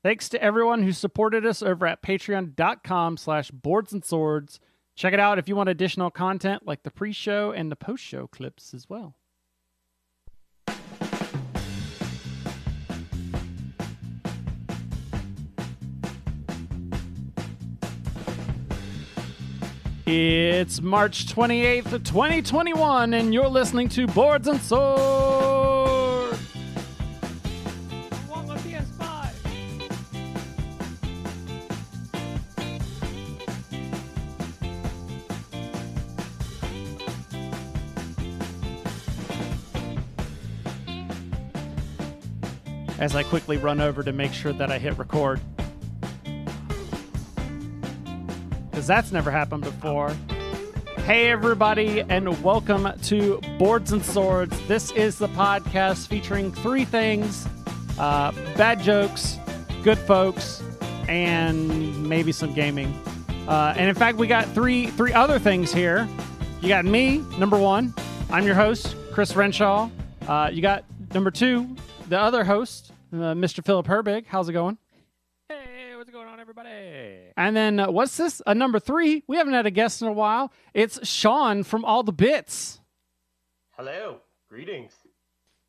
Thanks to everyone who supported us over at patreon.com/boardsandswords. Check it out if you want additional content like the pre-show and the post-show clips as well. It's March 28th, 2021, and you're listening to Boards and Swords. I want my PS5. As I quickly run over to make sure that I hit record. Because that's never happened before. Hey, everybody, and welcome to Boards and Swords. This is the podcast featuring three things: bad jokes, good folks, and maybe some gaming. And in fact, we got three other things here. You got me, number one. I'm your host, Chris Renshaw. You got number two, the other host, Mr. Philip Herbig. How's it going? Hey, what's going on, everybody? And then what's this? Number three. We haven't had a guest in a while. It's Shaun from All the Bits. Hello, greetings.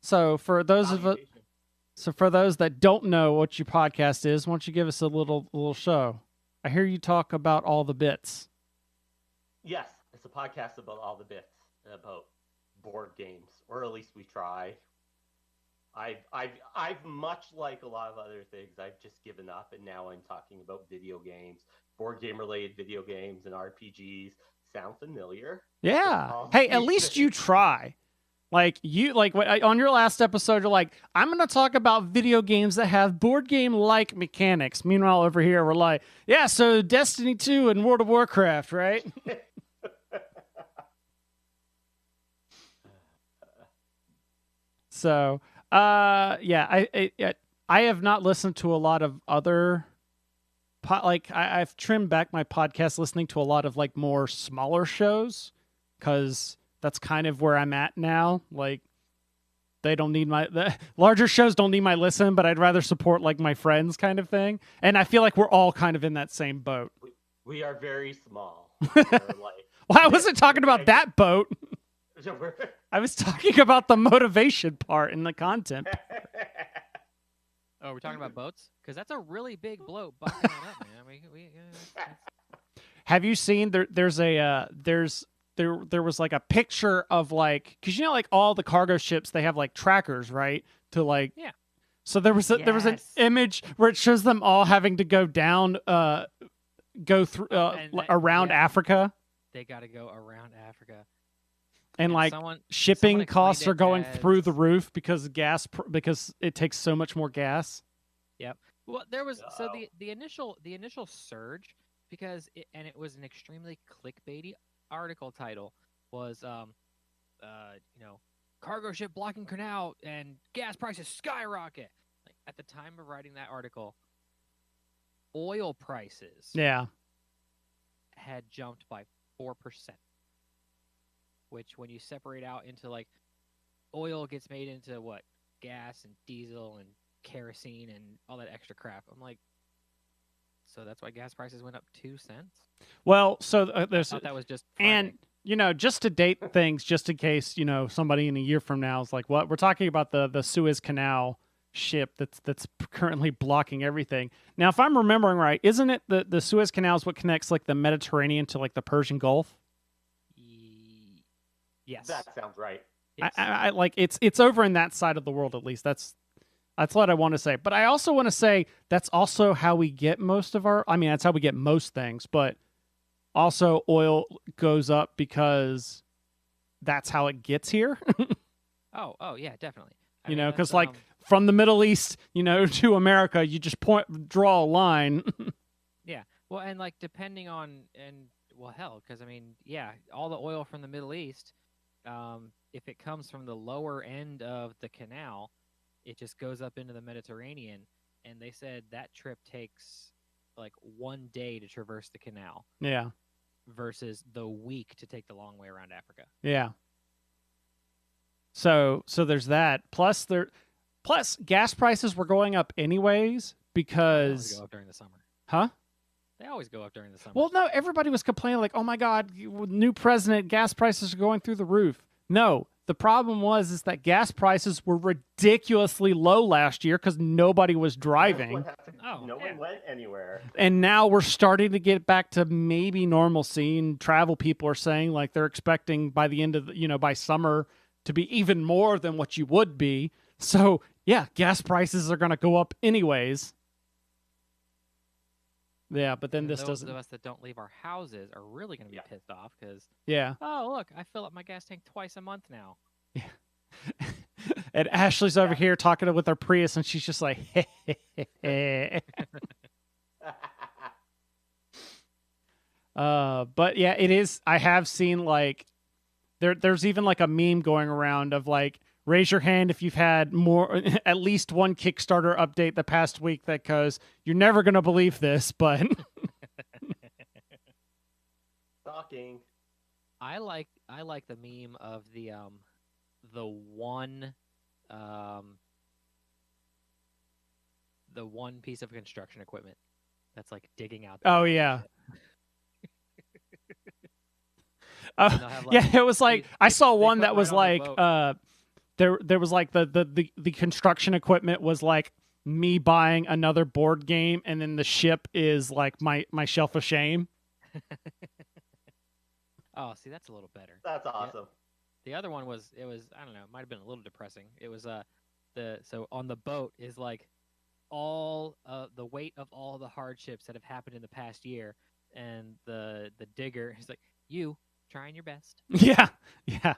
So for those that don't know what your podcast is, why don't you give us a little show? I hear you talk about all the bits. Yes, it's a podcast about all the bits about board games, or at least we try. I've much like a lot of other things, I've just given up, and now I'm talking about video games, board game related video games and RPGs. Sound familiar? Yeah. Hey, at least you try. On your last episode, you're like, I'm going to talk about video games that have board game like mechanics. Meanwhile, over here, we're like, yeah, so Destiny 2 and World of Warcraft, right? So, I have not listened to a lot of other I've trimmed back my podcast listening to a lot of like more smaller shows, because that's kind of where I'm at now. Like, the larger shows don't need my listen, but I'd rather support like my friends kind of thing. And I feel like we're all kind of in that same boat. We are very small. Well, I wasn't talking about that boat. I was talking about the motivation part and the content. Oh, we're talking about boats? Because that's a really big bloat bucking that up, man. Have you seen there was like a picture of like, because like all the cargo ships, they have like trackers, right? To like, yeah. So there was an image where it shows them all having to go down, go through around Africa. They got to go around Africa. And like shipping costs are going through the roof because because it takes so much more gas. Yep. Well, there was the initial surge, because it was an extremely clickbaity article title, was cargo ship blocking canal and gas prices skyrocket. Like, at the time of writing that article, oil prices had jumped by 4%. Which, when you separate out into like oil gets made into what, gas and diesel and kerosene and all that extra crap. I'm like, so that's why gas prices went up 2 cents. Well, so there's that was just and just to date things, just in case somebody in a year from now is like, what, we're talking about the Suez Canal ship that's currently blocking everything. Now, if I'm remembering right, isn't it the Suez Canal is what connects like the Mediterranean to like the Persian Gulf? Yes, that sounds right. Yes. I like it's over in that side of the world, at least. That's what I want to say. But I also want to say that's also how we get most of our. I mean, that's how we get most things. But also, oil goes up because that's how it gets here. oh yeah, definitely. Because like from the Middle East, to America, you just draw a line. Yeah. Well, and like depending on hell, because all the oil from the Middle East. If it comes from the lower end of the canal, it just goes up into the Mediterranean, and they said that trip takes like 1 day to traverse the canal. Yeah. Versus the week to take the long way around Africa. Yeah. So there's that. Plus gas prices were going up anyways They always because, go up during the summer. huh? They always go up during the summer. Well, no, everybody was complaining like, oh my God, new president, gas prices are going through the roof. No, the problem is that gas prices were ridiculously low last year because nobody was driving. No one went anywhere. And now we're starting to get back to maybe normalcy, and travel people are saying like they're expecting by the end of by summer to be even more than what you would be. So yeah, gas prices are going to go up anyways. Yeah, but then this those doesn't. of us that don't leave our houses are really going to be pissed off because, Yeah. oh, look, I fill up my gas tank twice a month now. Yeah. And Ashley's over here talking with her Prius, and she's just like, but yeah, it is. I have seen like there's even like a meme going around of like, raise your hand if you've had at least one Kickstarter update the past week that goes, you're never going to believe this, but. Shocking. I like the meme of the one piece of construction equipment that's like digging out. Oh yeah. Yeah, it was like I saw one that was like there was like the construction equipment was like me buying another board game, and then the ship is like my shelf of shame. Oh, see, that's a little better. That's awesome. The other one was I don't know, it might have been a little depressing. It was so on the boat is like all the weight of all the hardships that have happened in the past year, and the digger is like, you trying your best. Yeah. Yeah.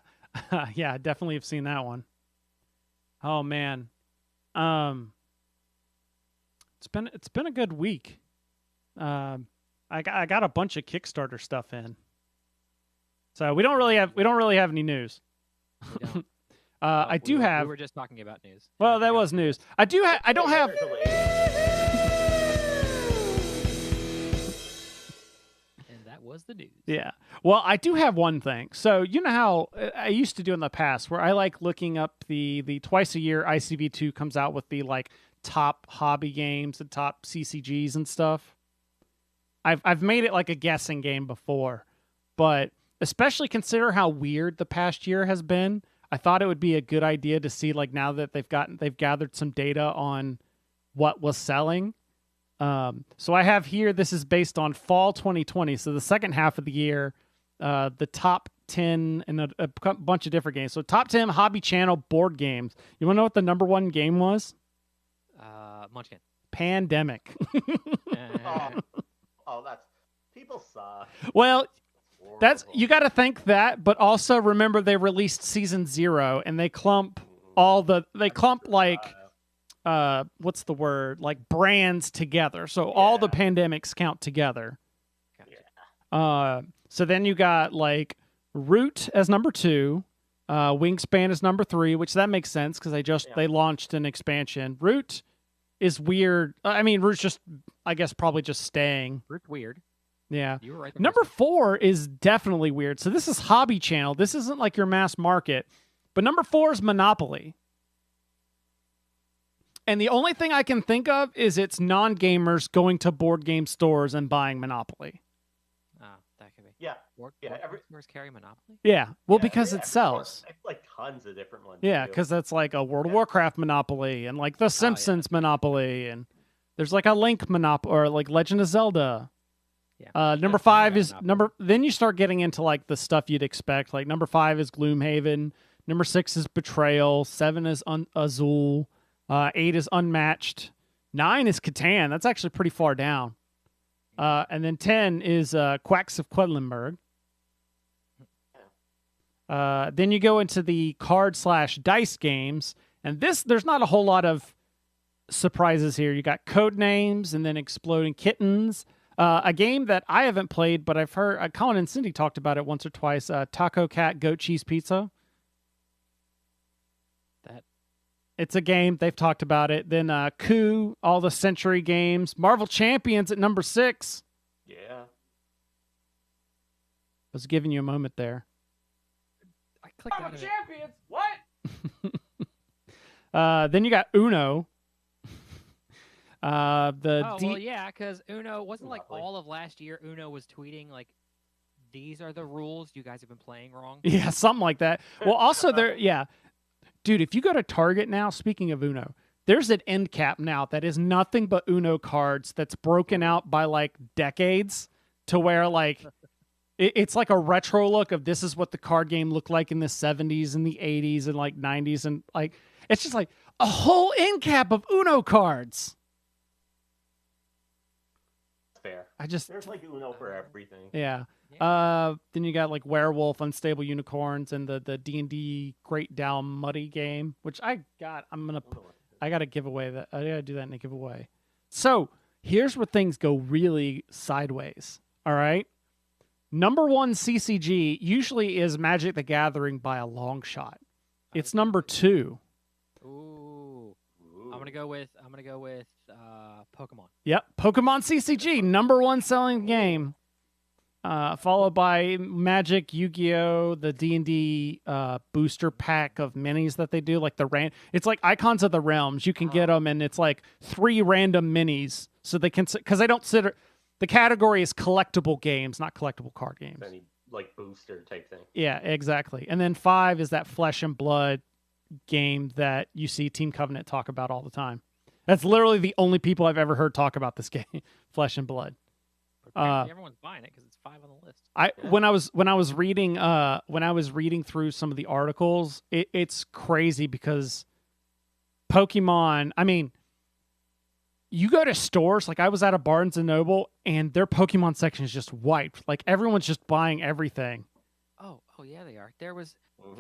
Yeah, I definitely have seen that one. Oh man. It's been a good week. I got a bunch of Kickstarter stuff in. So we don't really have any news. We don't. I do have. We were just talking about news. Well, that was news. I don't have. And that was the news. Yeah. Well, I do have one thing. So you know how I used to do in the past, where I like looking up the twice a year ICV2 comes out with the like top hobby games and top CCGs and stuff. I've made it like a guessing game before, but especially consider how weird the past year has been. I thought it would be a good idea to see, like, now that they've gathered some data on what was selling. So I have here, this is based on fall 2020. So the second half of the year, the top 10 and a bunch of different games. So top 10 Hobby Channel board games. You want to know what the number one game was? Munchkin. Pandemic. That's people suck. Well, you got to think that, but also remember they released season 0 and they clump like what's the word, like brands together, so all the pandemics count together. So then you got like Root as number 2, Wingspan as number 3, which that makes sense because they launched an expansion. Root is weird. I mean, Root's just, I guess, probably just staying. Root's weird. Yeah. You were right. Number 4 is definitely weird. So this is Hobby Channel. This isn't like your mass market. But number 4 is Monopoly. And the only thing I can think of is it's non-gamers going to board game stores and buying Monopoly. That could be. Yeah. Board stores carry Monopoly? Yeah. Well, because it sells. Like tons of different ones. Yeah, because that's like a World of Warcraft Monopoly and like the Simpsons Monopoly, and there's like a Link Monopoly or like Legend of Zelda. Yeah. Number 5 is then you start getting into like the stuff you'd expect. Like number 5 is Gloomhaven. Number 6 is Betrayal. 7 is Azul. 8 is Unmatched. 9 is Catan. That's actually pretty far down. And then 10 is Quacks of Quedlinburg. Then you go into the card/dice games, and there's not a whole lot of surprises here. You got Codenames and then Exploding Kittens. A game that I haven't played, but I've heard Colin and Cindy talked about it once or twice. Taco Cat Goat Cheese Pizza. It's a game. They've talked about it. Then Coup, all the Century games. Marvel Champions at number 6. Yeah. I was giving you a moment there. I clicked out of Champions! What? Then you got Uno. Well, yeah, because Uno wasn't like Monopoly. all of last year. Uno was tweeting like, "These are the rules. You guys have been playing wrong." Yeah, something like that. Well, also yeah, dude, if you go to Target now, speaking of Uno, there's an end cap now that is nothing but Uno cards that's broken out by like decades to where like it's like a retro look of this is what the card game looked like in the 70s and the 80s and like 90s, and like it's just like a whole end cap of Uno cards. Fair. There's like Uno for everything. Yeah. Yeah. Then you got like Werewolf, Unstable Unicorns, and the D&D Great Down Muddy game, which I got to give away that. I got to do that in a giveaway. So here's where things go really sideways. All right. Number 1 CCG usually is Magic the Gathering by a long shot. It's number 2. Ooh. I'm gonna go with Pokemon. Yep, Pokemon CCG, number 1 selling game. Followed by Magic, Yu-Gi-Oh, the D&D booster pack of minis that they do, like it's like Icons of the Realms. You can get them, and it's like 3 random minis, so they can, because they don't consider the category is collectible games, not collectible card games. Any like booster type thing. Yeah, exactly. And then 5 is that Flesh and Blood game that you see Team Covenant talk about all the time. That's literally the only people I've ever heard talk about this game, Flesh and Blood. Everyone's buying it because it's 5 on the list. When I was reading through some of the articles, it's crazy because Pokemon. I mean, you go to stores, like I was at a Barnes and Noble, and their Pokemon section is just wiped. Like everyone's just buying everything. Oh yeah, they are. There was,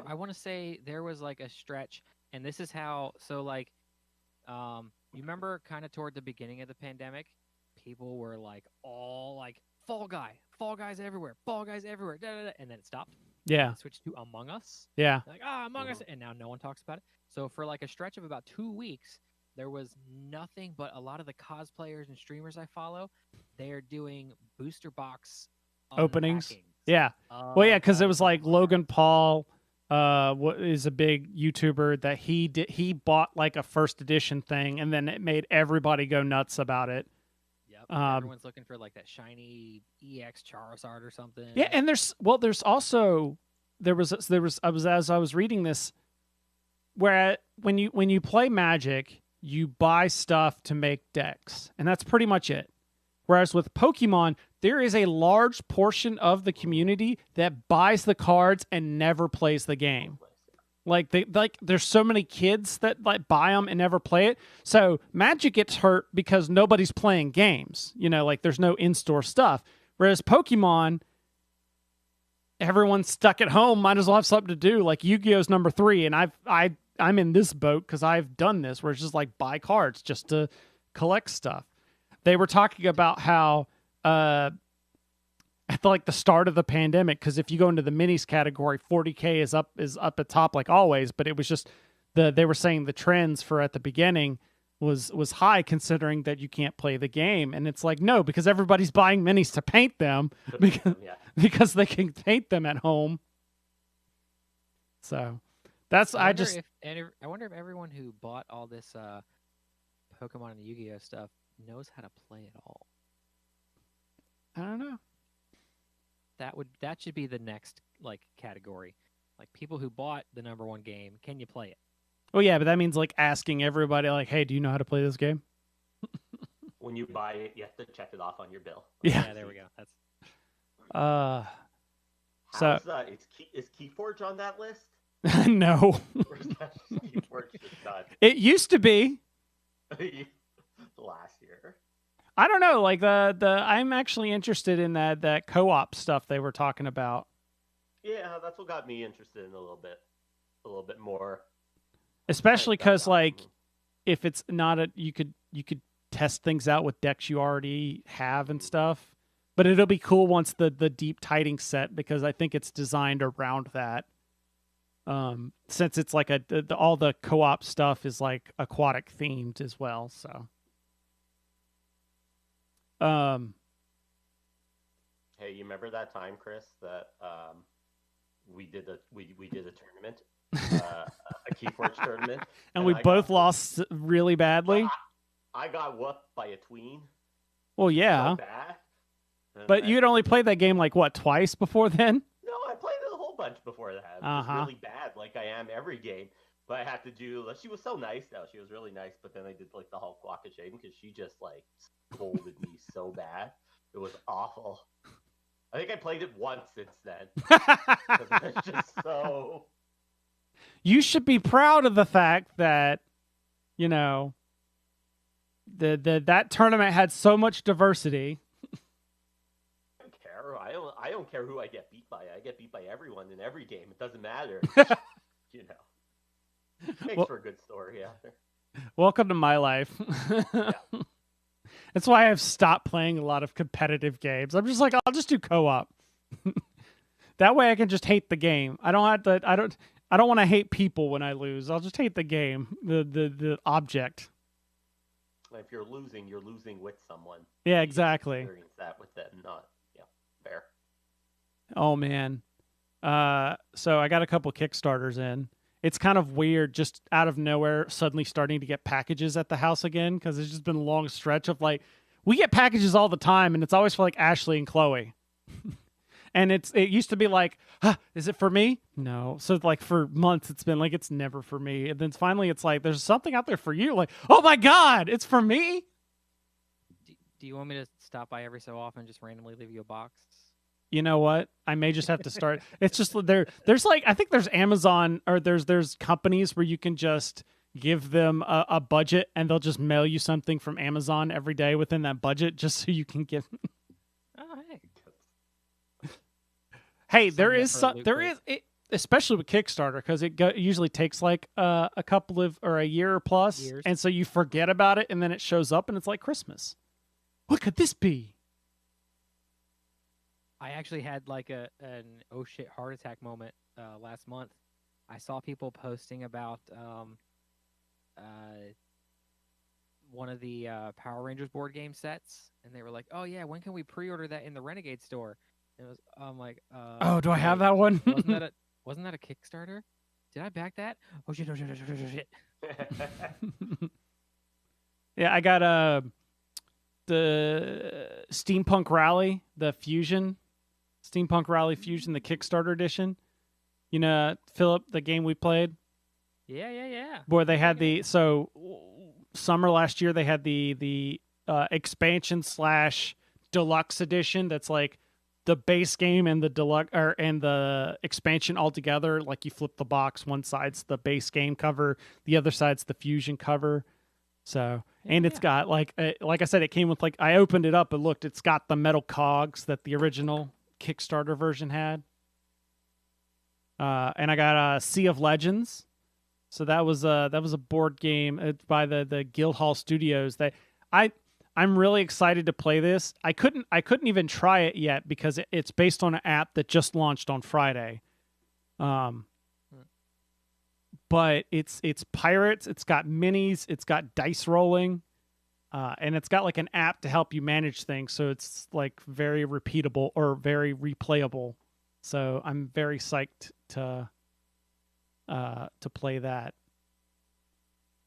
I want to say there was like a stretch, and this is how. So like, you remember kind of toward the beginning of the pandemic, people were like all like Fall Guys everywhere, da, da, da, and then it stopped. Yeah. It switched to Among Us. Yeah. Like Among Us, and now no one talks about it. So for like a stretch of about 2 weeks, there was nothing but a lot of the cosplayers and streamers I follow. They're doing booster box openings. unpackings. Yeah. Well, yeah, because it was like Logan Paul, what is a big YouTuber that he bought like a first edition thing, and then it made everybody go nuts about it. Yep. Everyone's looking for like that shiny EX Charizard or something. Yeah, and there's also as I was reading this, where when you play Magic, you buy stuff to make decks, and that's pretty much it. Whereas with Pokemon, there is a large portion of the community that buys the cards and never plays the game. Like there's so many kids that like buy them and never play it. So Magic gets hurt because nobody's playing games. You know, like there's no in-store stuff. Whereas Pokemon, everyone's stuck at home, might as well have something to do. Like Yu-Gi-Oh's number 3, and I'm in this boat because I've done this, where it's just like buy cards just to collect stuff. They were talking about how at like the start of the pandemic, because if you go into the minis category, 40K is up at top like always, but it was just they were saying the trends for at the beginning was high, considering that you can't play the game. And it's like, no, because everybody's buying minis to paint them because they can paint them at home. So that's I wonder if everyone who bought all this Pokemon and Yu-Gi-Oh stuff knows how to play it all. I don't know. That should be the next like category. Like people who bought the number 1 game, can you play it? Oh yeah, but that means like asking everybody like, hey, do you know how to play this game? When you buy it, you have to check it off on your bill. Yeah, there we go. That's is Keyforge on that list? No. Keyforge just done. It used to be. Last year. I don't know. Like I'm actually interested in that co-op stuff they were talking about. Yeah, that's what got me interested in a little bit more. Especially because like if it's not you could test things out with decks you already have and stuff. But it'll be cool once the deep tiding set, because I think it's designed around that. Since it's like all the co-op stuff is like aquatic themed as well, so. Hey, you remember that time, Chris, that we did a tournament, a Keyforge tournament, and we both lost really badly. I got whooped by a tween. Well, yeah. So bad. But you'd only played that game like what, twice before then? No, I played it a whole bunch before that. I was really bad, like I am every game. But I had to do. She was so nice, though. She was really nice. But then I did like the Hulk walk of shame because she just like scolded me so bad. It was awful. I think I played it once since then. It's just so. You should be proud of the fact that, you know, that tournament had so much diversity. I don't care. I don't care who I get beat by. I get beat by everyone in every game. It doesn't matter. You know, makes for a good story after. Welcome to my life. Yeah. That's why I've stopped playing a lot of competitive games. I'm just like, I'll just do co-op. That way I can just hate the game. I don't have to. I don't want to hate people when I lose. I'll just hate the game, the object. If you're losing with someone. Yeah, exactly. Experience that with them, not fair. Oh man. So I got a couple Kickstarters in. It's kind of weird, just out of nowhere, suddenly starting to get packages at the house again, because it's just been a long stretch of like, we get packages all the time, and it's always for like Ashley and Chloe. And it used to be like, is it for me? No. So like for months, it's been like, it's never for me. And then finally it's like, there's something out there for you. Like, oh my God, it's for me. Do you want me to stop by every so often and just randomly leave you a box? You know what? I may just have to start. It's just there's like, I think there's Amazon or there's companies where you can just give them a budget and they'll just mail you something from Amazon every day within that budget just so you can give. Oh, hey. Hey, there is especially with Kickstarter, because it usually takes like a couple of or a year plus, and so you forget about it, and then it shows up, and it's like Christmas. What could this be? I actually had like an oh shit heart attack moment last month. I saw people posting about one of the Power Rangers board game sets, and they were like, "Oh yeah, when can we pre-order that in the Renegade store?" And it was, I'm like, "Oh, do I have that one?" wasn't that a Kickstarter? Did I back that? Oh shit! Oh shit! Oh shit! Oh shit! Yeah, I got the Steampunk Rally, the Fusion, Steampunk Rally Fusion, the Kickstarter edition. You know, Philip, the game we played. Yeah. Boy, they had summer last year. They had the expansion / deluxe edition. That's like the base game and the deluxe and the expansion all together. Like you flip the box, one side's the base game cover, the other side's the Fusion cover. So, and it's got like I said, it came with like, I opened it up and looked. It's got the metal cogs that the original Kickstarter version had. And I got a Sea of Legends. So that was a board game by the Guildhall Studios. I'm really excited to play this. I couldn't even try it yet because it's based on an app that just launched on Friday. But it's pirates. It's got minis. It's got dice rolling, and it's got like an app to help you manage things. So it's like very repeatable or very replayable. So I'm very psyched to play that.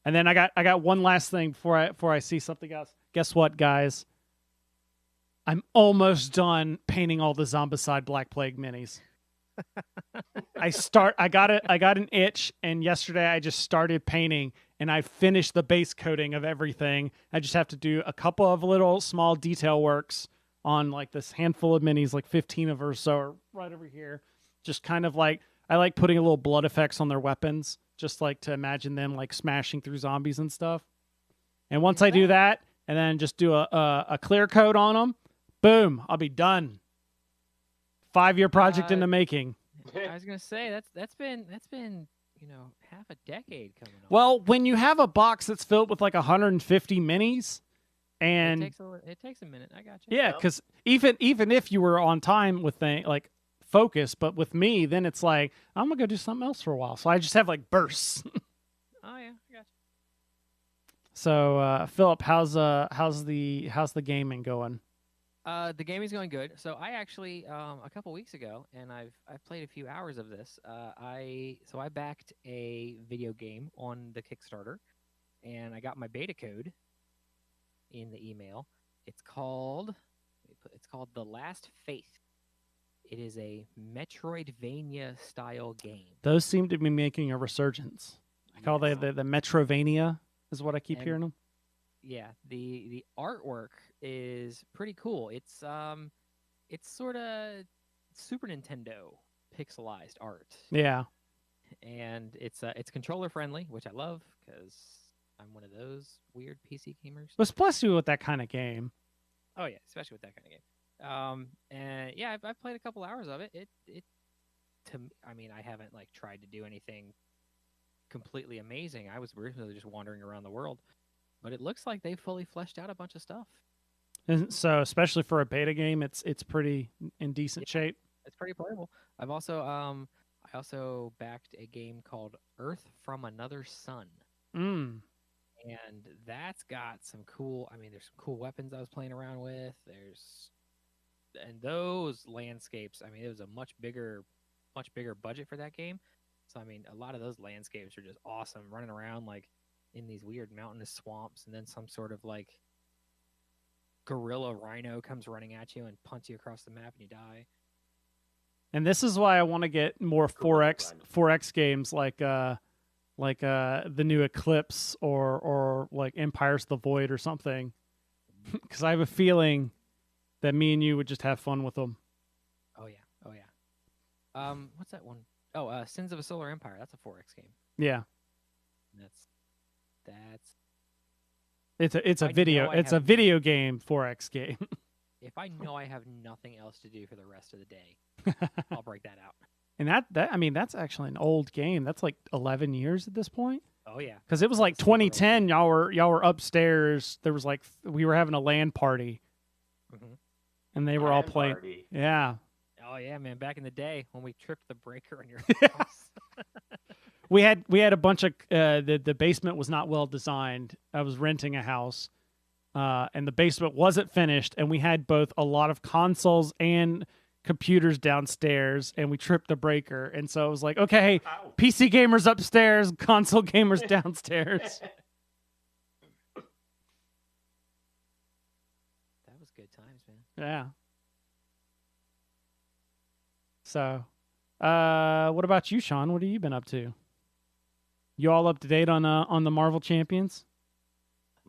And then I got one last thing before I see something else. Guess what, guys? I'm almost done painting all the Zombicide Black Plague minis. I got an itch, and yesterday I just started painting, and I finished the base coating of everything. I just have to do a couple of little small detail works on like this handful of minis, like 15 of or so, are right over here. Just kind of like, I like putting a little blood effects on their weapons, just like to imagine them like smashing through zombies and stuff. And once I do that, and then just do a clear coat on them, boom, I'll be done. 5-year project in the making. I was gonna say that's been half a decade coming on. Well, when you have a box that's filled with like 150 minis, and it takes a minute. I got you. Yeah, because even if you were on time with like focus, but with me, then it's like I'm gonna go do something else for a while. So I just have like bursts. Oh yeah, I got you. So Philip, how's the gaming going? The gaming's going good. So I actually a couple weeks ago, and I've played a few hours of this. I backed a video game on the Kickstarter, and I got my beta code, in the email. It's called The Last Faith. It is a Metroidvania style game. Those seem to be making a resurgence. I call the Metrovania is what I keep hearing them. Yeah, the artwork is pretty cool. It's sort of Super Nintendo pixelized art. Yeah. And it's controller friendly, which I love because I'm one of those weird PC gamers. Well, plus you with that kind of game. Oh yeah, especially with that kind of game. And yeah, I've played a couple hours of it. I mean, I haven't like tried to do anything completely amazing. I was originally just wandering around the world, but it looks like they fully fleshed out a bunch of stuff. And so, especially for a beta game, it's pretty in decent shape. It's pretty playable. I also backed a game called Earth from Another Sun. Mm. And that's got some cool, there's some cool weapons I was playing around with. And those landscapes, it was a much bigger budget for that game. So, a lot of those landscapes are just awesome, running around like in these weird mountainous swamps, and then some sort of like gorilla rhino comes running at you and punts you across the map and you die. And this is why I want to get more 4X games like the new Eclipse or like Empires of the Void or something, because I have a feeling that me and you would just have fun with them. Oh yeah. What's that one? Oh, Sins of a Solar Empire. That's a 4X game. Yeah. That's it's a video game 4X game. If I know I have nothing else to do for the rest of the day, I'll break that out. And that's actually an old game. That's like 11 years at this point. Oh yeah. Because it was like 2010. Y'all were upstairs. There was we were having a LAN party, and they were all playing. Party. Yeah. Oh yeah, man! Back in the day when we tripped the breaker on your house. We had a bunch of the basement was not well designed. I was renting a house, and the basement wasn't finished, and we had both a lot of consoles and computers downstairs, and we tripped the breaker. And so it was like, okay, Ow. PC gamers upstairs, console gamers downstairs. That was good times, man. Yeah. So, what about you, Sean? What have you been up to? You all up to date on the Marvel Champions?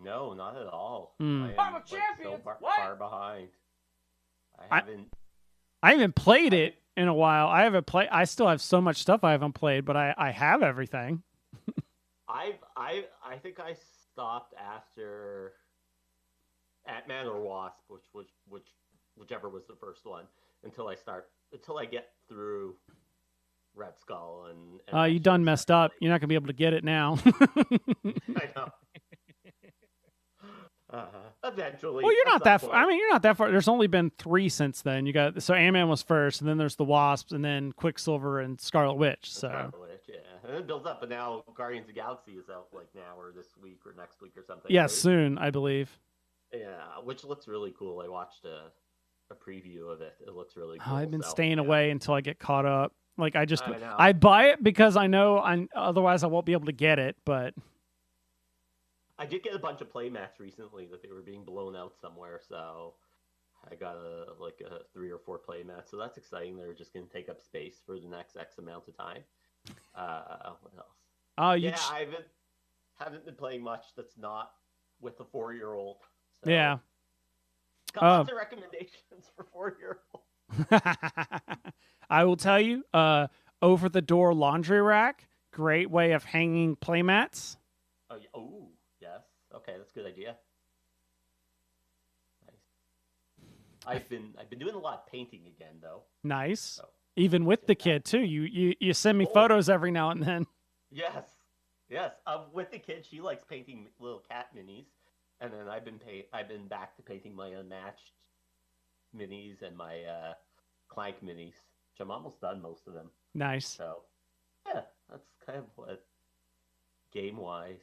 No, not at all. Marvel Champions? So far behind. I haven't played it in a while. I still have so much stuff I haven't played, but I have everything. I think I stopped after Ant-Man or Wasp, whichever was the first one, until I get through Red Skull and you done messed up. You're not gonna be able to get it now. I know. Eventually. Well, you're not that far. You're not that far. There's only been 3 since then. You got Ant-Man was first, and then there's the Wasps, and then Quicksilver and Scarlet Witch. So Scarlet Witch, yeah, and it builds up, and now Guardians of the Galaxy is out now or this week or next week or something. Yeah, right? soon, I believe. Yeah, which looks really cool. I watched a preview of it. It looks really cool. I've been staying away until I get caught up. Like I I buy it because I know otherwise I won't be able to get it, but I did get a bunch of play mats recently that they were being blown out somewhere, so I got a 3 or 4 play mats. So that's exciting. They're just going to take up space for the next X amount of time. What else? I haven't been playing much that's not with the 4-year-old. So. Yeah. Got lots of recommendations for 4-year-old. I will tell you, over the door laundry rack, great way of hanging playmats. Oh, yeah. Ooh, yes. Okay, that's a good idea. Nice. I've been doing a lot of painting again, though. Nice. So, even with the kid too. You send me photos every now and then. Yes. With the kid, she likes painting little cat minis, and then I've been back to painting my unmatched minis and my Clank minis, which I'm almost done most of them. Nice. So, yeah, that's kind of what game-wise.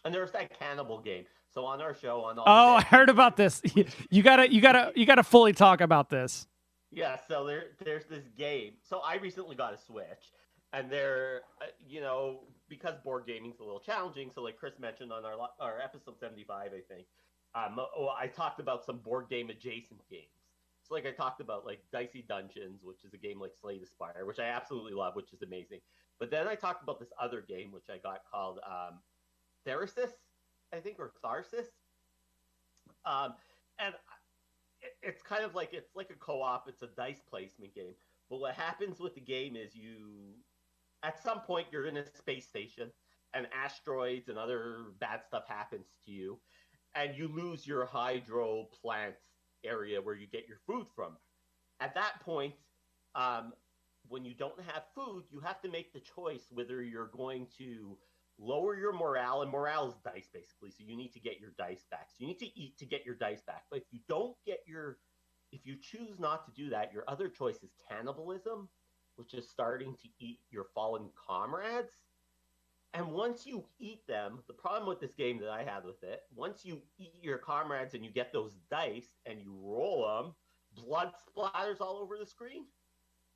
And there's that cannibal game. So on our show, on all. Oh, I heard about this. You gotta fully talk about this. Yeah. So there's this game. So I recently got a Switch, and they're because board gaming's a little challenging. So like Chris mentioned on our episode 75, I think, I talked about some board game adjacent games. So like I talked about like Dicey Dungeons, which is a game like Slay the Spire, which I absolutely love, which is amazing. But then I talked about this other game which I got called Therasis, I think, or Tharsis. And it's kind of like it's like a co-op. It's a dice placement game. But what happens with the game is at some point you're in a space station, and asteroids and other bad stuff happens to you, and you lose your hydro plant area where you get your food from. At that point, when you don't have food, you have to make the choice whether you're going to lower your morale, and morale is dice basically, so you need to get your dice back. So you need to eat to get your dice back. But if you choose not to do that, your other choice is cannibalism, which is starting to eat your fallen comrades. And once you eat them, the problem with this game that I had with it, once you eat your comrades and you get those dice and you roll them, blood splatters all over the screen.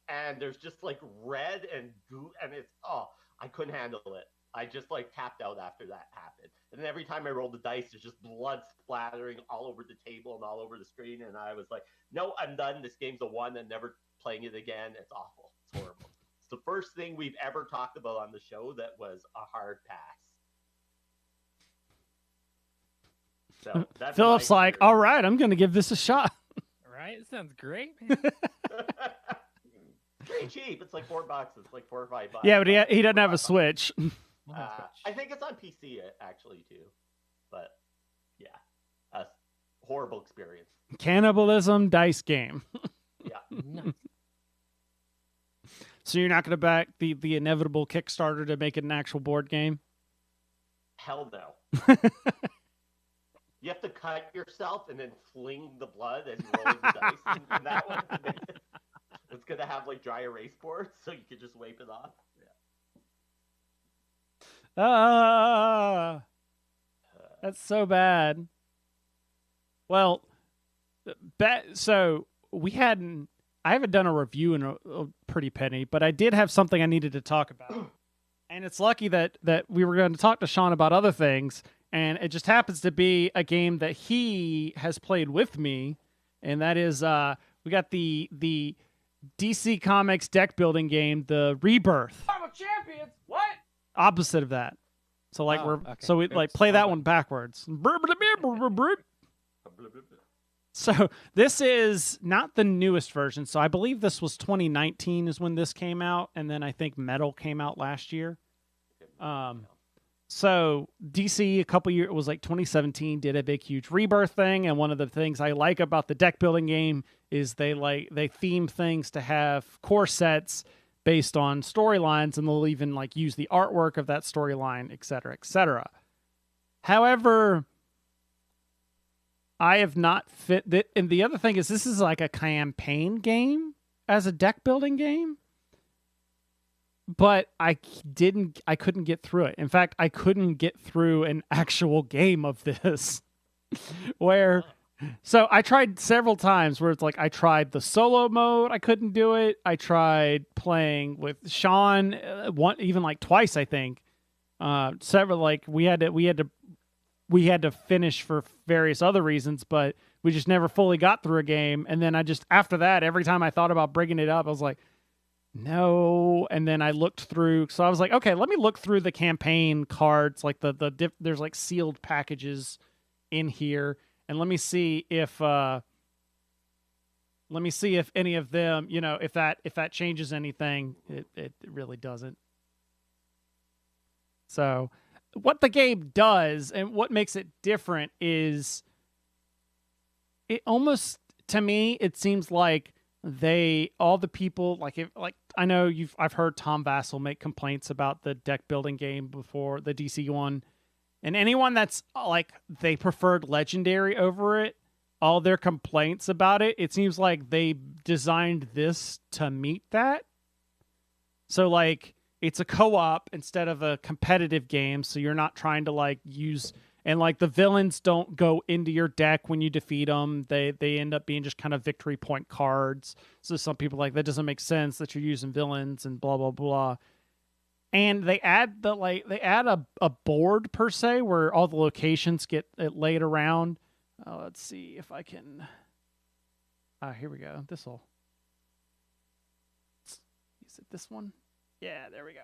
And there's just like red and goo, and I couldn't handle it. I just like tapped out after that happened. And then every time I rolled the dice, there's just blood splattering all over the table and all over the screen. And I was like, no, I'm done. This game's a 1 and never playing it again. It's awful. It's horrible. The first thing we've ever talked about on the show that was a hard pass. So that's Philip's like, all right, I'm going to give this a shot. Right? It sounds great, man. Pretty cheap. It's like $4. It's like $4 or $5. Yeah, but he doesn't have a Switch. I think it's on PC actually too. But yeah, a horrible experience. Cannibalism dice game. Yeah. Nice. So you're not going to back the inevitable Kickstarter to make it an actual board game? Hell no. You have to cut yourself and then fling the blood as you roll the dice. And that one, it's going to have like dry erase boards, so you can just wipe it off. Yeah. That's so bad. Well, so I haven't done a review in a pretty penny, but I did have something I needed to talk about. And it's lucky that we were going to talk to Shaun about other things, and it just happens to be a game that he has played with me, and that is we got the DC Comics deck building game, the Rebirth. I'm a champion. What? Opposite of that. So like we like play that one backwards. So this is not the newest version. So I believe this was 2019 is when this came out, and then I think Metal came out last year. So DC a couple years, it was like 2017, did a big huge Rebirth thing, and one of the things I like about the deck building game is they theme things to have core sets based on storylines, and they'll even like use the artwork of that storyline, et cetera, et cetera. However, I have not fit that. And the other thing is, this is like a campaign game as a deck building game, but I couldn't get through it. In fact, I couldn't get through an actual game of this so I tried several times where it's like, I tried the solo mode. I couldn't do it. I tried playing with Shaun even like twice, I think. Several, like we had to finish for various other reasons, but we just never fully got through a game. And then after that, every time I thought about bringing it up, I was like, no. And then I looked through, so I was like, okay, let me look through the campaign cards, like there's like sealed packages in here, and let me see if any of them, if that changes anything. It really doesn't. So what the game does and what makes it different is it almost, to me, it seems like all the people, I know I've heard Tom Vassell make complaints about the deck building game before, the DC one, and anyone that's like, they preferred Legendary over it, all their complaints about it, it seems like they designed this to meet that. So like, it's a co-op instead of a competitive game, so you're not trying to like use, and like the villains don't go into your deck when you defeat them. They end up being just kind of victory point cards. So some people like, that doesn't make sense that you're using villains and blah blah blah. And they add a board per se where all the locations get laid around. Let's see if I can. Here we go. Is it this one? Yeah, there we go.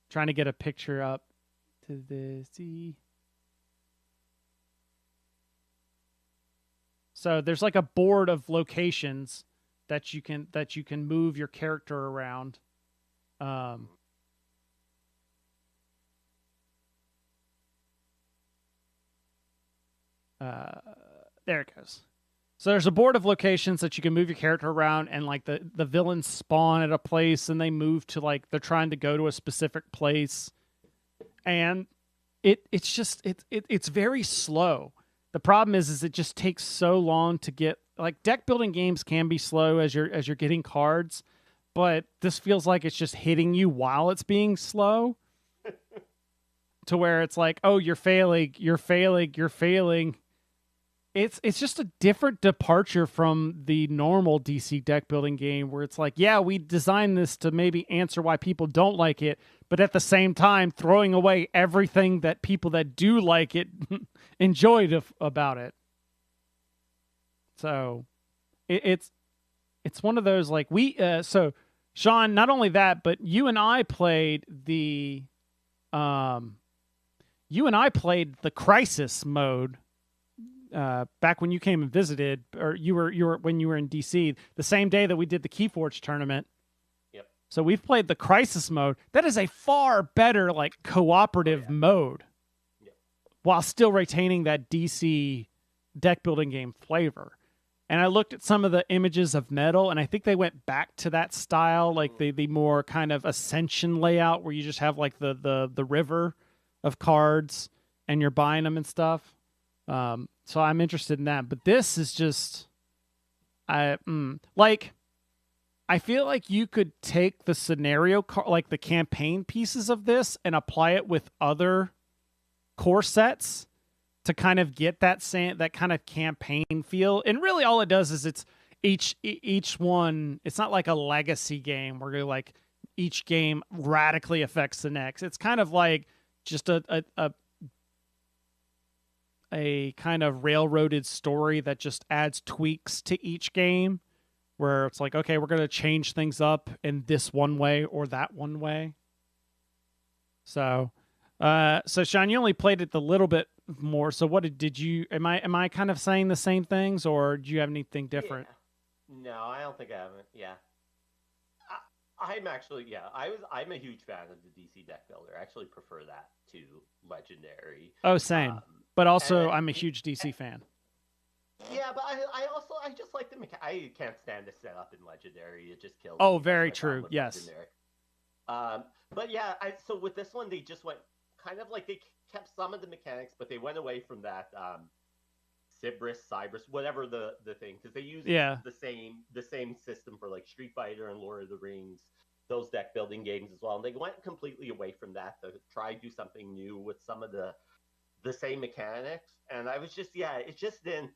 Trying to get a picture up to the see. So there's like a board of locations that you can move your character around. There it goes. So there's a board of locations that you can move your character around, and like the villains spawn at a place and they move to like they're trying to go to a specific place, and it's very slow. The problem is it just takes so long to get, like, deck building games can be slow as you're getting cards, but this feels like it's just hitting you while it's being slow to where it's like, oh, you're failing. It's just a different departure from the normal DC deck building game where it's like, yeah, we designed this to maybe answer why people don't like it, but at the same time throwing away everything that people that do like it enjoyed about it. So it's one of those, like, so Shaun, not only that, but you and I played the crisis mode back when you came and visited, or you were when you were in DC, the same day that we did the Keyforge tournament. Yep. So we've played the crisis mode. That is a far better, like, cooperative mode, while still retaining that DC deck building game flavor. And I looked at some of the images of Metal, and I think they went back to that style, like the more kind of Ascension layout where you just have like the river of cards and you're buying them and stuff. So I'm interested in that, but this is just, I feel like you could take the scenario like the campaign pieces of this and apply it with other core sets to kind of get that kind of campaign feel. And really all it does is it's each one, it's not like a legacy game where you're like each game radically affects the next. It's kind of like just a kind of railroaded story that just adds tweaks to each game, where it's like, okay, we're going to change things up in this one way or that one way. So Shaun, you only played it a little bit more. So what did you, am I kind of saying the same things, or do you have anything different? Yeah. No, I don't think I haven't. Yeah. I'm actually, I'm a huge fan of the DC deck builder. I actually prefer that to Legendary. Oh, same. But also, I'm a huge DC fan. Yeah, but I just like the I can't stand the setup in Legendary. It just kills. Oh, very true. Yes. Legendary. But yeah, so with this one, they just went kind of like, they kept some of the mechanics, but they went away from that Cybris, whatever the thing, because they use the same system for like Street Fighter and Lord of the Rings, those deck building games as well. And they went completely away from that to try to do something new with some of the same mechanics. And I was just, it just didn't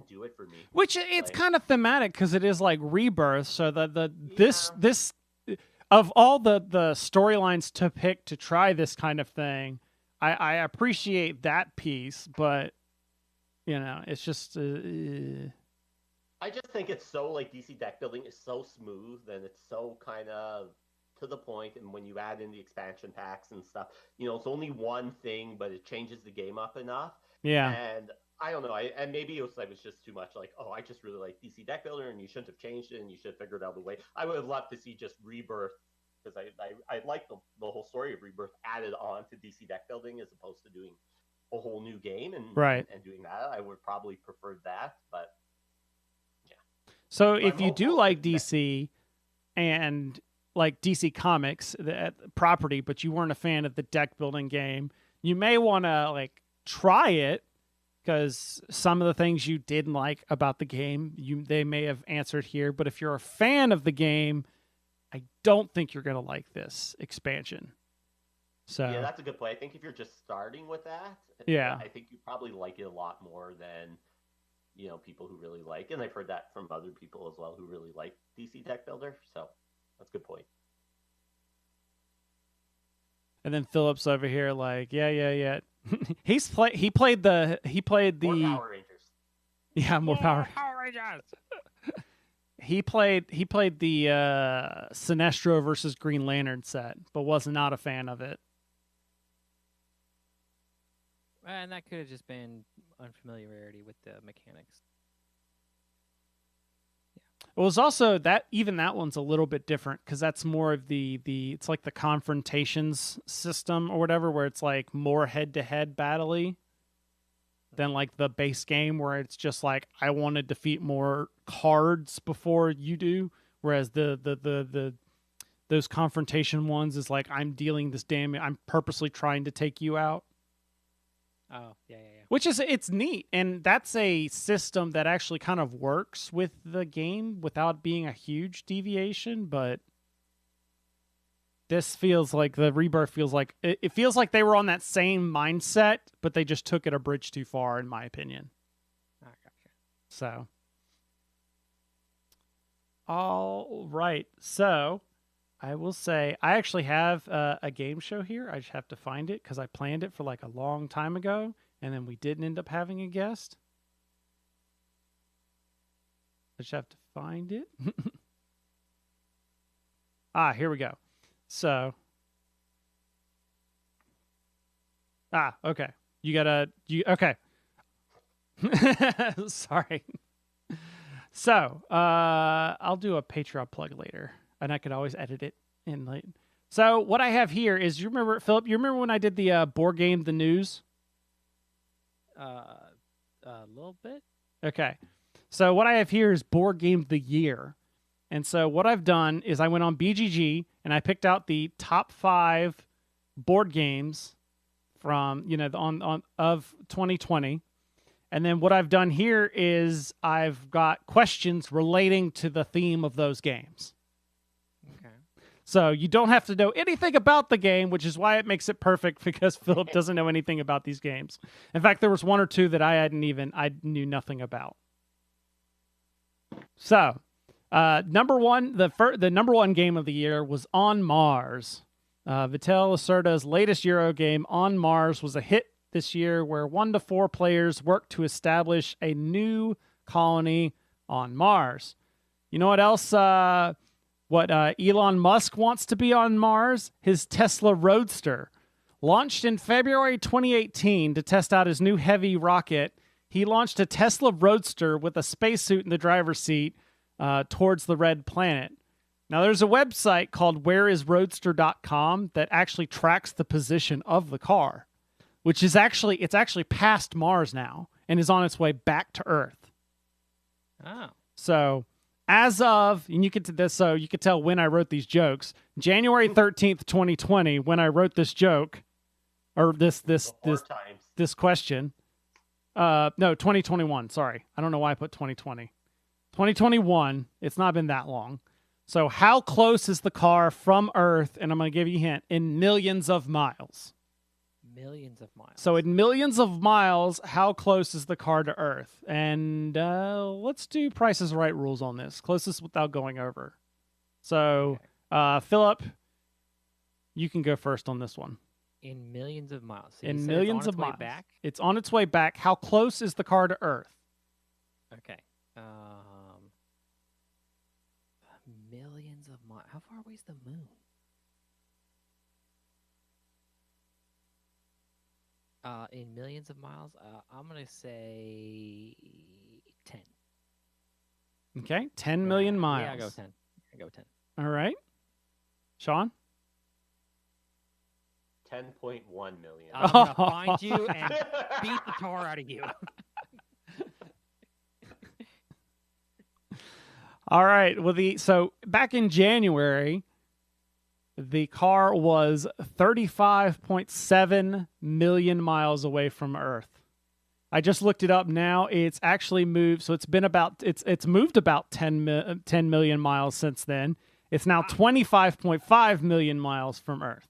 do it for me. Which it's like, kind of thematic because it is like Rebirth. So this of all the storylines to pick to try this kind of thing, I appreciate that piece, but it's just. I just think it's so, like, DC deck building is so smooth and it's so kind of to the point, and when you add in the expansion packs and stuff, it's only one thing, but it changes the game up enough. Yeah. And I don't know, and maybe it was just too much, like, oh, I just really like DC deck builder, and you shouldn't have changed it, and you should have figured out the way. I would have loved to see just Rebirth, because I like the whole story of Rebirth added on to DC deck building as opposed to doing a whole new game and doing that. I would probably prefer that, but yeah. So if you do like DC and like DC Comics, the property, but you weren't a fan of the deck building game, you may want to like try it, because some of the things you didn't like about the game, they may have answered here. But if you're a fan of the game, I don't think you're going to like this expansion. So yeah, that's a good point. I think if you're just starting with that, I think you probably like it a lot more than people who really like, and I've heard that from other people as well who really like DC Deck Builder. So that's a good point. And then Philip's over here like, yeah. He played the more Power Rangers. Yeah, more Power Rangers. He played the Sinestro versus Green Lantern set, but was not a fan of it. And that could have just been unfamiliarity with the mechanics. It was also that one's a little bit different because that's more of the it's like the confrontations system or whatever, where it's like more head-to-head battle-y than like the base game where it's just like I want to defeat more cards before you do, whereas the those confrontation ones is like I'm dealing this damage, I'm purposely trying to take you out. Oh, yeah. Which is, it's neat, and that's a system that actually kind of works with the game without being a huge deviation, but this feels like, the Rebirth feels like, it feels like they were on that same mindset, but they just took it a bridge too far, in my opinion. I gotcha. So. All right, so I will say, I actually have a game show here. I just have to find it because I planned it for like a long time ago, and then we didn't end up having a guest. I just have to find it. Here we go. So. Okay. Okay. Sorry. So, I'll do a Patreon plug later, and I could always edit it in late. So, what I have here is, you remember, Philip, when I did the board game, The News? A little bit. Okay. So, what I have here is Board Game of the Year. And so, what I've done is I went on BGG, and I picked out the top 5 board games from, of 2020. And then what I've done here is I've got questions relating to the theme of those games. Okay. So you don't have to know anything about the game, which is why it makes it perfect, because Philip doesn't know anything about these games. In fact, there was one or two that I knew nothing about. So, number one, the number one game of the year was On Mars. Vital Lacerda's latest Euro game, On Mars, was a hit this year, where 1 to 4 players work to establish a new colony on Mars. You know what else? Elon Musk wants to be on Mars? His Tesla Roadster. Launched in February 2018 to test out his new heavy rocket, he launched a Tesla Roadster with a spacesuit in the driver's seat towards the red planet. Now, there's a website called whereisroadster.com that actually tracks the position of the car, which is actually past Mars now and is on its way back to Earth. Oh. So, as of, and you could tell when I wrote these jokes, January 13th, 2020, when I wrote this joke, or this question. No, 2021, sorry. I don't know why I put 2020. 2021, it's not been that long. So, how close is the car from Earth? And I'm going to give you a hint, in millions of miles. Millions of miles. So in millions of miles, how close is the car to Earth? And let's do Price is Right rules on this. Closest without going over. So, okay. Philip, you can go first on this one. In millions of miles. So in millions of miles. Back? It's on its way back. How close is the car to Earth? Okay. Millions of miles. How far away is the moon? In millions of miles, I'm going to say 10. Okay, 10 million miles. Yeah, I go 10. All right. Shaun? 10.1 million. I'm going to find you and beat the tar out of you. All right. Well, so back in January, the car was 35.7 million miles away from Earth. I just looked it up now. It's actually moved. So it's moved about 10 million miles since then. It's now 25.5 million miles from Earth.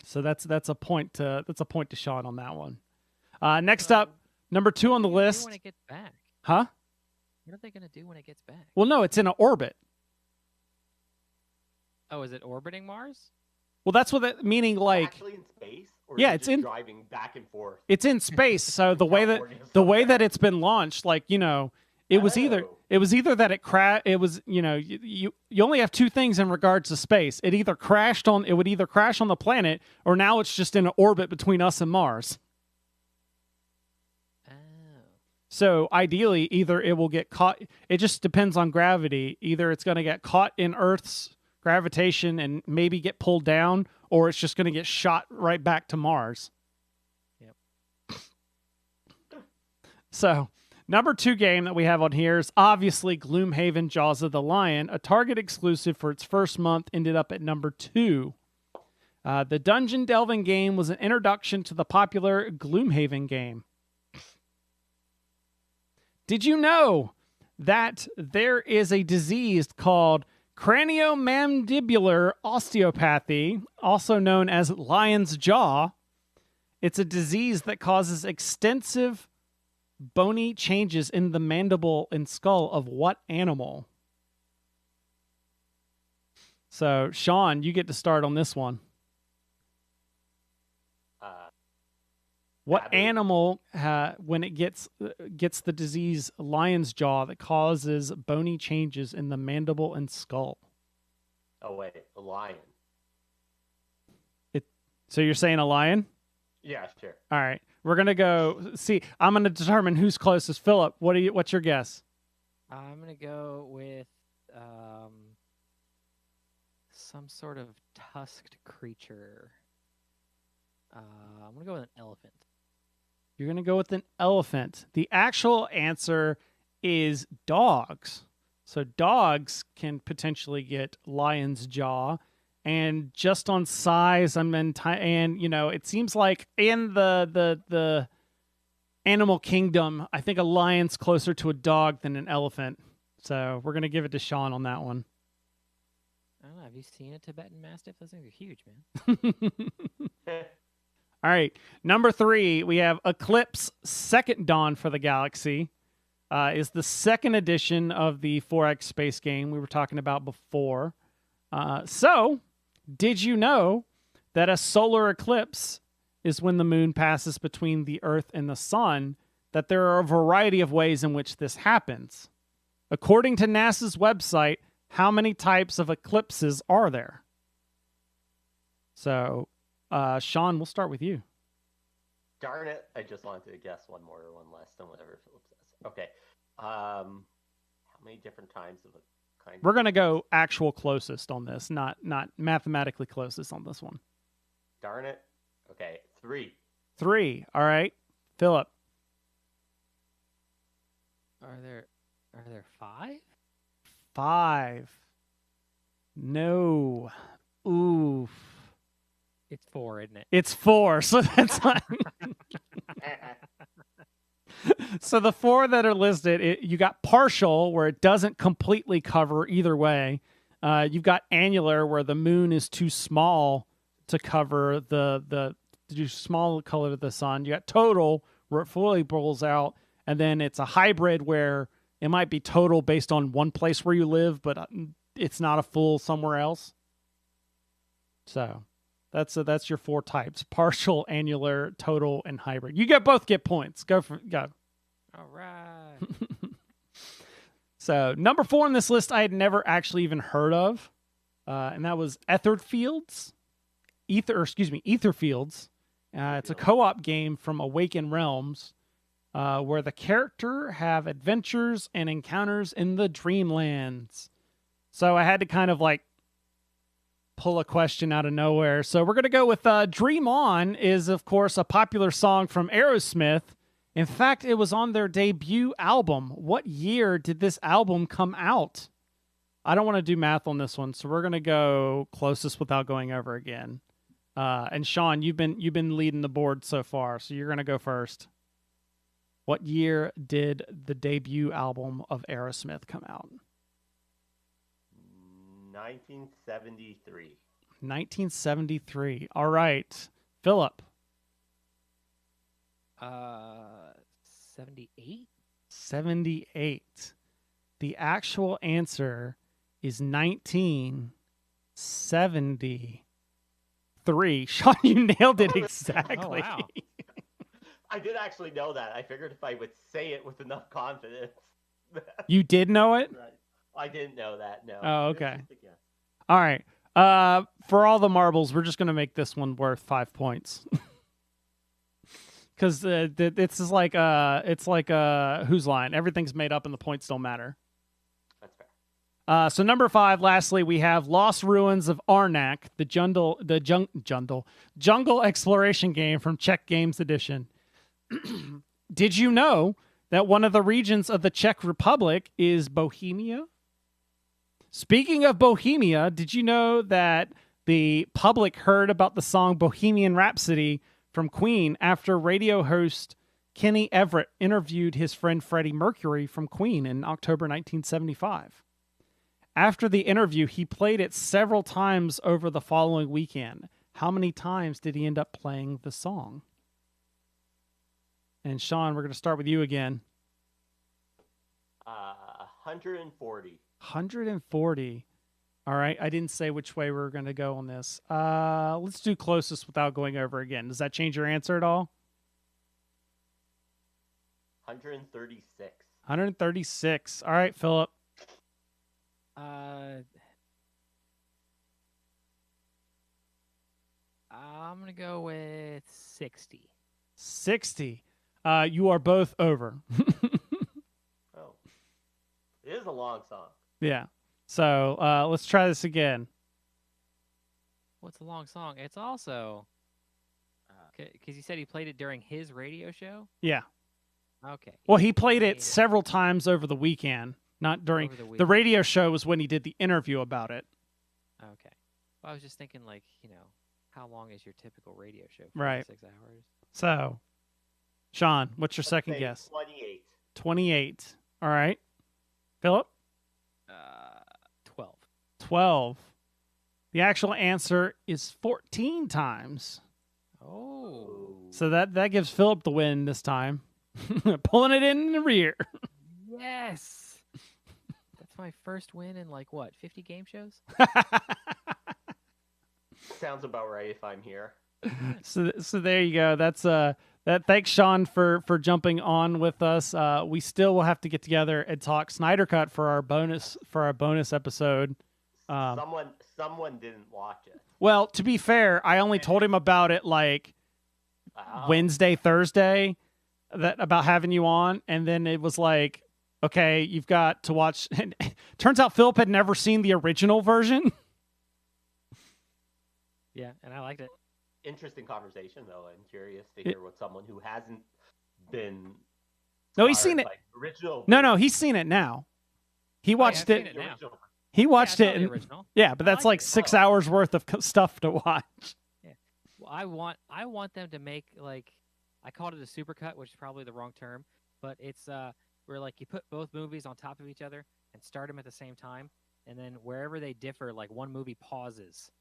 So that's a point to Shaun on that one. Next up, Number 2 on the What are they gonna do list. when it gets back? Huh? What are they going to do when it gets back? Well, no, it's in an orbit. Oh, is it orbiting Mars? Well, that's what that meaning like. Actually in space, or Yeah, is it it's just in driving back and forth. It's in space. So the way that California it's been launched, like it was either that it crashed. It was you only have 2 things in regards to space. It would either crash on the planet, or now it's just in an orbit between us and Mars. So ideally, either it will get caught. It just depends on gravity. Either it's going to get caught in Earth's gravitation and maybe get pulled down, or it's just going to get shot right back to Mars. Yep. So, number 2 game that we have on here is obviously Gloomhaven Jaws of the Lion, a Target exclusive for its first month, ended up at number 2. The dungeon delving game was an introduction to the popular Gloomhaven game. Did you know that there is a disease called craniomandibular osteopathy, also known as lion's jaw? It's a disease that causes extensive bony changes in the mandible and skull of what animal? So, Shaun, you get to start on this one. What baboon. animal, when it gets the disease lion's jaw that causes bony changes in the mandible and skull? Oh wait, a lion. So you're saying a lion? Yeah, sure. All right, we're gonna go see. I'm gonna determine who's closest. Philip, what's your guess? I'm gonna go with some sort of tusked creature. I'm gonna go with an elephant. You're going to go with an elephant. The actual answer is dogs. So dogs can potentially get lion's jaw. And just on size, it seems like in the animal kingdom, I think a lion's closer to a dog than an elephant. So we're going to give it to Shaun on that one. I don't know. Have you seen a Tibetan Mastiff? Those things are huge, man. All right, number 3, we have Eclipse Second Dawn for the Galaxy. Is the second edition of the 4X space game we were talking about before. So, did you know that a solar eclipse is when the moon passes between the Earth and the sun? That there are a variety of ways in which this happens. According to NASA's website, how many types of eclipses are there? So, Shaun, we'll start with you. Darn it! I just wanted to guess one more or one less than whatever Philip says. Okay. How many different times of a kind? We're gonna go actual closest on this, not mathematically closest on this one. Darn it! Okay, 3. 3. All right, Philip. Are there 5? 5. No. Oof. It's 4, isn't it? It's 4, so that's like... So the 4 that are listed, you got partial, where it doesn't completely cover either way. You've got annular, where the moon is too small to cover the small color of the sun. You got total, where it fully pulls out, and then it's a hybrid, where it might be total based on one place where you live, but it's not a full somewhere else. So... That's your 4 types: partial, annular, total, and hybrid. You both get points. Go. All right. So number 4 on this list, I had never actually even heard of, and that was Etherfields. Etherfields. It's a co-op game from Awaken Realms, where the character have adventures and encounters in the Dreamlands. So I had to kind of like pull a question out of nowhere. So we're going to go with Dream On is, of course, a popular song from Aerosmith. In fact, it was on their debut album. What year did this album come out? I don't want to do math on this one, so we're going to go closest without going over again. And Shaun, you've been leading the board so far, so you're going to go first. What year did the debut album of Aerosmith come out? 1973. 1973. All right. Philip. 78? 78. The actual answer is 1973. Sean, you nailed it exactly. Oh, wow. I did actually know that. I figured if I would say it with enough confidence. You did know it? Right. I didn't know that, no. Oh, It's okay. just a guess. All right. For all the marbles, we're just going to make this one worth 5 points. Because it's just like Whose Line? Everything's made up and the points don't matter. That's fair. So number 5, lastly, we have Lost Ruins of Arnak, the jungle exploration game from Czech Games Edition. Did you know that one of the regions of the Czech Republic is Bohemia? Speaking of Bohemia, did you know that the public heard about the song Bohemian Rhapsody from Queen after radio host Kenny Everett interviewed his friend Freddie Mercury from Queen in October 1975? After the interview, he played it several times over the following weekend. How many times did he end up playing the song? And Sean, we're going to start with you again. 140. 140. All right. I didn't say which way we were going to go on this. Let's do closest without going over again. Does that change your answer at all? 136. 136. All right, Philip. I'm going to go with 60. 60. You are both over. Oh. It is a long song. Yeah. So let's try this again. What's a long song? It's also... Because you said he played it during his radio show? Yeah. Okay. Well, he played it several times over the weekend, not during... The radio show was when he did the interview about it. Okay. Well, I was just thinking, like, how long is your typical radio show? Right. 6 hours? So, Sean, what's your second guess? 28. 28. All right. Philip? 12. 12. The actual answer is 14 times. Oh. So that gives Philip the win this time. Pulling it in the rear. Yes. That's my first win in 50 game shows? Sounds about right if I'm here. So there you go. That's thanks Sean for jumping on with us. We still will have to get together and talk Snyder Cut for our bonus episode. Someone didn't watch it. Well, to be fair, I only told him about it Wednesday, Thursday, about having you on, and then it was like, okay, you've got to watch. And turns out Philip had never seen the original version. Yeah, and I liked it. Interesting conversation, though. I'm curious to hear what someone who hasn't been. No, he's seen it. Original. No, he's seen it now. He watched it. He watched it. The original. Yeah, but that's 6 hours worth of stuff to watch. Yeah. Well, I want them to make I called it a supercut, which is probably the wrong term, but it's where you put both movies on top of each other and start them at the same time, and then wherever they differ, one movie pauses,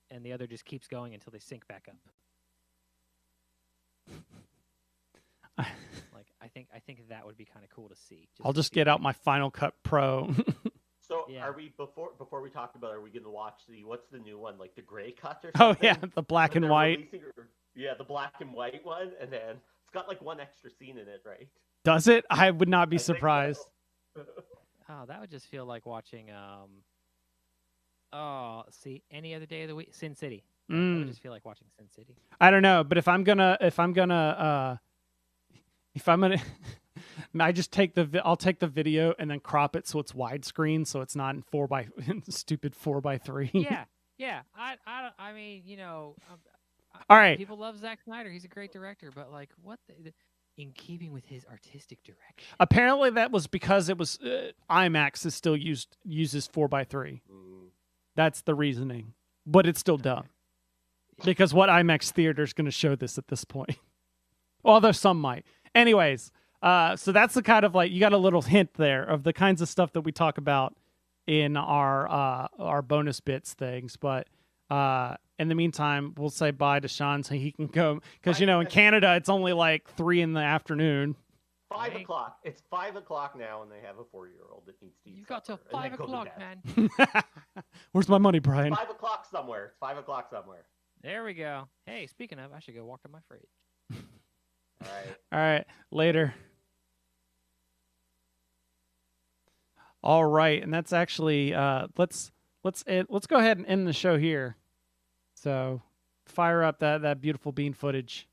and the other just keeps going until they sync back up. I think that would be kind of cool to see. I'll just get out my Final Cut Pro. So yeah. Are we before we talk about it, are we going to watch what's the new one, the gray cut or something? Oh yeah, the black and white. The black and white one, and then it's got one extra scene in it, right? Does it? I would not be surprised. So. Oh, that would just feel like watching any other day of the week, Sin City. That would just feel like watching Sin City. I don't know, but if I'm gonna I just I'll take the video and then crop it so it's widescreen, so it's not in stupid 4:3. Yeah. I mean, all right. People love Zack Snyder. He's a great director, but what in keeping with his artistic direction? Apparently, that was because it was IMAX is still uses 4:3. That's the reasoning, but it's still dumb because what IMAX theater is going to show this at this point? Although some might. Anyways. So that's the kind of you got a little hint there of the kinds of stuff that we talk about in our bonus bits things. But in the meantime, we'll say bye to Sean so he can go because in Canada it's only 3 in the afternoon. 5 o'clock. It's 5 o'clock now, and they have a 4-year-old that needs to eat. You got till supper, and 5 then go to o'clock, bed. man. Where's my money, Brian? 5 o'clock somewhere. It's 5 o'clock somewhere. There we go. Hey, speaking of, I should go walk to my fridge. All right. Later. All right, and that's actually let's go ahead and end the show here. So, fire up that beautiful bean footage.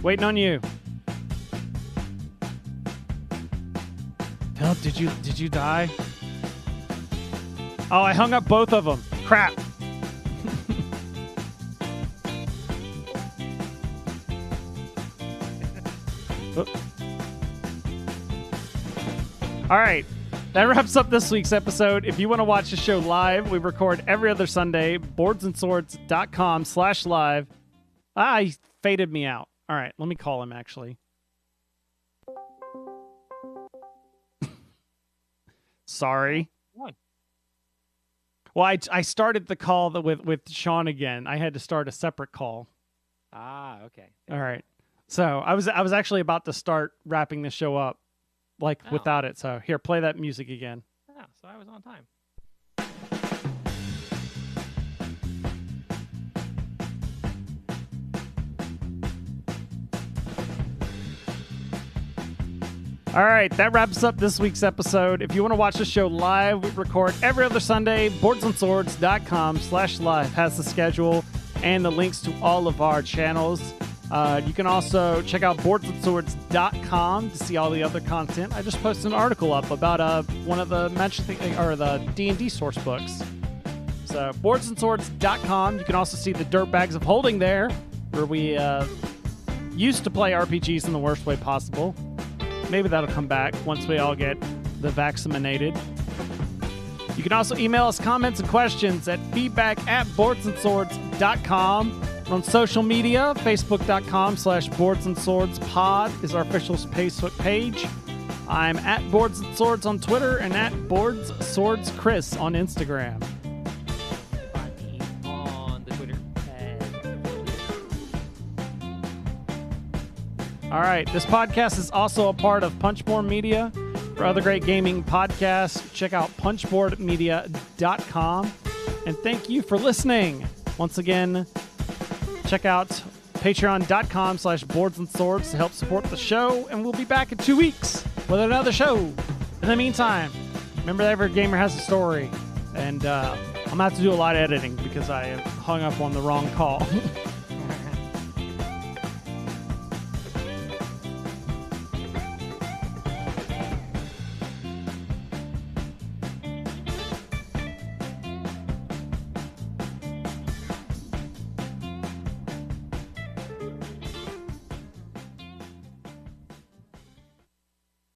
Waiting on you. Philip, did you die? Oh, I hung up both of them. Crap. All right. That wraps up this week's episode. If you want to watch the show live, we record every other Sunday. boardsandswords.com/live. He faded me out. All right, let me call him, actually. Sorry. What? Well, I started the call with Shaun again. I had to start a separate call. Okay. All right. So I was actually about to start wrapping the show up, without it. So here, play that music again. Oh, so I was on time. All right, that wraps up this week's episode. If you want to watch the show live, we record every other Sunday. boardsandswords.com/live has the schedule and the links to all of our channels. You can also check out boardsandswords.com to see all the other content. I just posted an article up about one of the the D&D source books. So boardsandswords.com. You can also see the Dirtbags of Holding there, where we used to play RPGs in the worst way possible. Maybe that'll come back once we all get the vaccinated. You can also email us comments and questions at feedback@boardsandswords.com. We're on social media. Facebook.com/boardsandswordspod is our official Facebook page. I'm at Boards and Swords on Twitter and at Boards Swords Chris on Instagram. Find me on the Twitter. All right, this podcast is also a part of Punchboard Media. For other great gaming podcasts, check out punchboardmedia.com. And thank you for listening. Once again, check out patreon.com/boardsandswords to help support the show. And we'll be back in 2 weeks with another show. In the meantime, remember that every gamer has a story. And I'm going to have to do a lot of editing because I hung up on the wrong call.